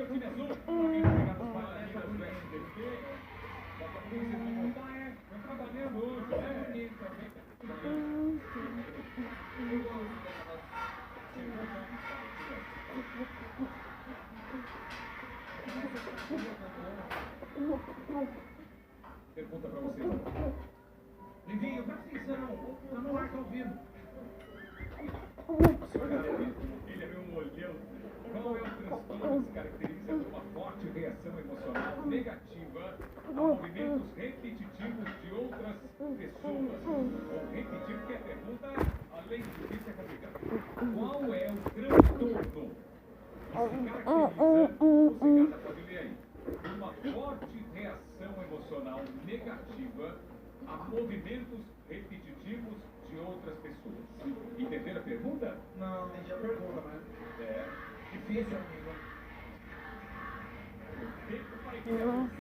o time azul. Alguém vai pegar as bailarinas do SBT. Daqui a pouco vocês vão voltar, Estão trabalhando hoje, Bonita, Pergunta pra vocês. Livinho, presta atenção. Tá no ar, tá ouvindo. Ele é meu olhão. Qual é o transtorno que se caracteriza por uma forte reação emocional negativa a movimentos repetitivos de outras pessoas? Ou repetivo, que é a pergunta, além de isso, é complicado. Qual é o transtorno que se caracteriza, você pode ler aí, por uma forte reação emocional negativa a movimentos repetitivos de outras pessoas? Entenderam a pergunta? Não, entendi a pergunta, mas É. difícil, amigo. Tempo para